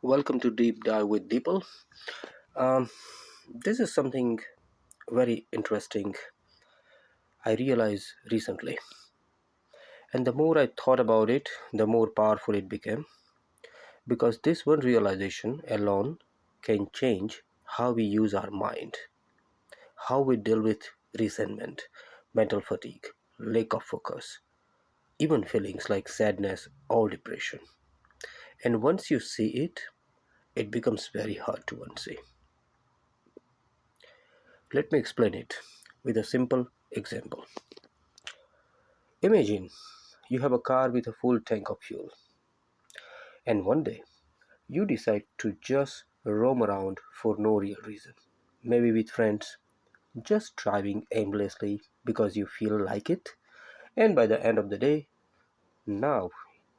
Welcome to Deep Dive with Deeple. Um, this is something very interesting I realized recently. And the more I thought about it, the more powerful it became. Because this one realization alone can change how we use our mind, how we deal with resentment, mental fatigue, lack of focus, even feelings like sadness or depression. And once you see it, it becomes very hard to unsee. Let me explain it with a simple example. Imagine you have a car with a full tank of fuel, and one day you decide to just roam around for no real reason. Maybe with friends, just driving aimlessly because you feel like it, and by the end of the day, now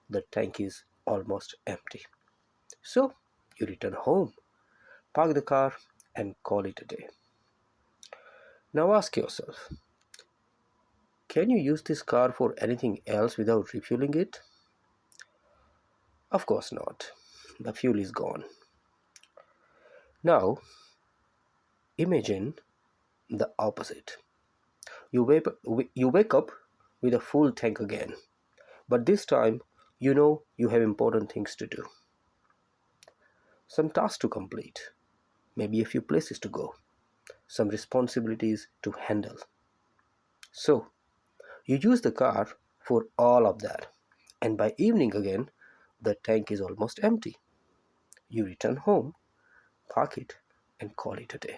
the tank is almost empty. So you return home, park the car, and call it a day. Now ask yourself, can you use this car for anything else without refueling it? Of course not. The fuel is gone. Now imagine the opposite. You wake up with a full tank again, but this time you know you have important things to do, some tasks to complete, maybe a few places to go, some responsibilities to handle. So you use the car for all of that, and by evening again, the tank is almost empty. You return home, park it, and call it a day.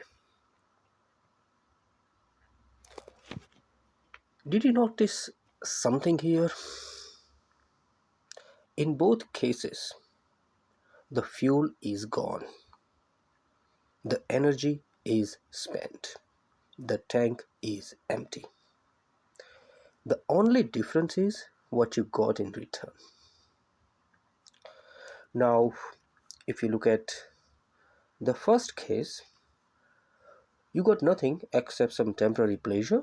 Did you notice something here? In both cases, the fuel is gone. The energy is spent. The tank is empty. The only difference is what you got in return. Now, if you look at the first case, you got nothing except some temporary pleasure,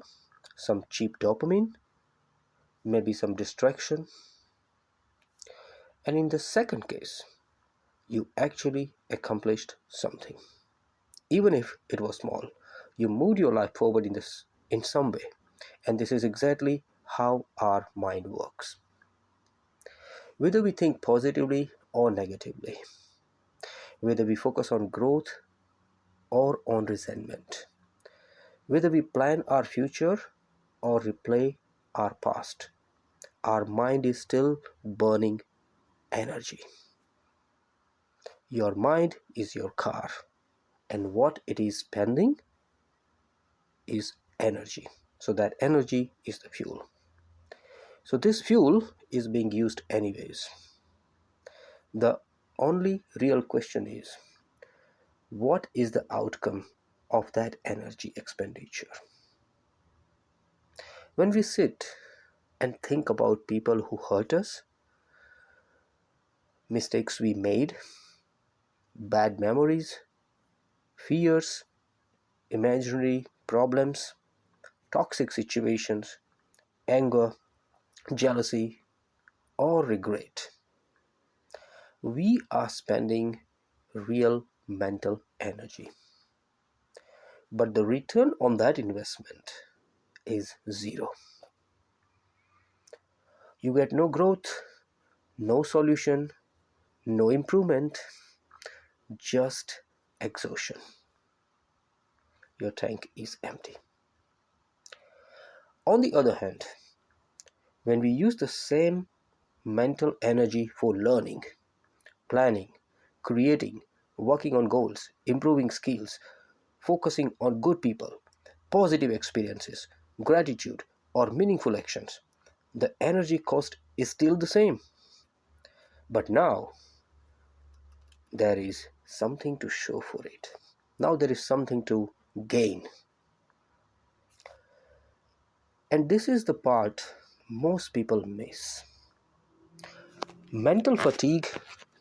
some cheap dopamine, maybe some distraction. And in the second case, you actually accomplished something. Even if it was small, you moved your life forward in some way. And this is exactly how our mind works. Whether we think positively or negatively, whether we focus on growth or on resentment, whether we plan our future or replay our past, our mind is still burning energy. Your mind is your car, and what it is spending is energy. So that energy is the fuel. So this fuel is being used anyways. The only real question is, what is the outcome of that energy expenditure? When we sit and think about people who hurt us, mistakes we made, bad memories, fears, imaginary problems, toxic situations, anger, jealousy, or regret, we are spending real mental energy. But the return on that investment is zero. You get no growth, no solution, no improvement, just exhaustion. Your tank is empty. On the other hand, when we use the same mental energy for learning, planning, creating, working on goals, improving skills, focusing on good people, positive experiences, gratitude, or meaningful actions, the energy cost is still the same. But now there is something to show for it. Now there is something to gain. And this is the part most people miss. Mental fatigue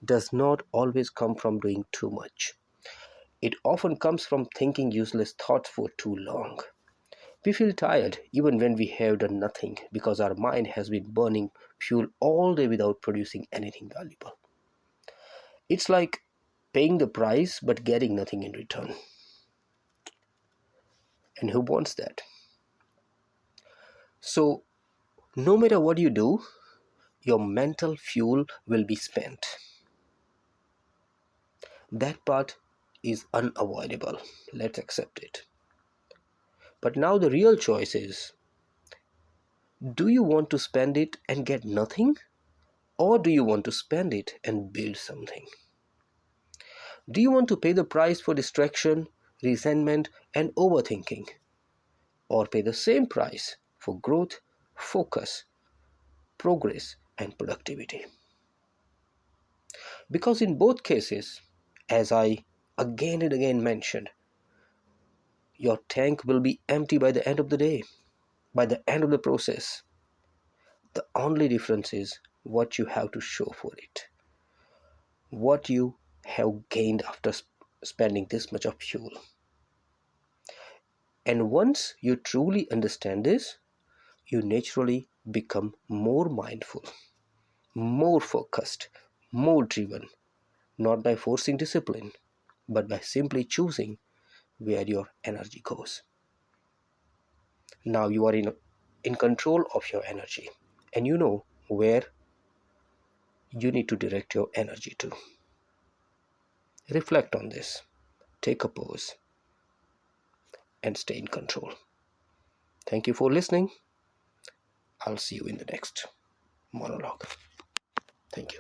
does not always come from doing too much. It often comes from thinking useless thoughts for too long. We feel tired even when we have done nothing because our mind has been burning fuel all day without producing anything valuable. It's like paying the price but getting nothing in return. And who wants that? So, no matter what you do, your mental fuel will be spent. That part is unavoidable. Let's accept it. But now the real choice is, do you want to spend it and get nothing? Or do you want to spend it and build something? Do you want to pay the price for distraction, resentment, and overthinking? Or pay the same price for growth, focus, progress, and productivity? Because in both cases, as I again and again mentioned, your tank will be empty by the end of the day, by the end of the process. The only difference is what you have to show for it, what you have gained after spending this much of fuel. And once you truly understand this, you naturally become more mindful, more focused, more driven, not by forcing discipline, but by simply choosing where your energy goes. Now you are in control of your energy, and you know where you need to direct your energy to. Reflect on this, take a pause, and stay in control. Thank you for listening. I'll see you in the next monologue. Thank you.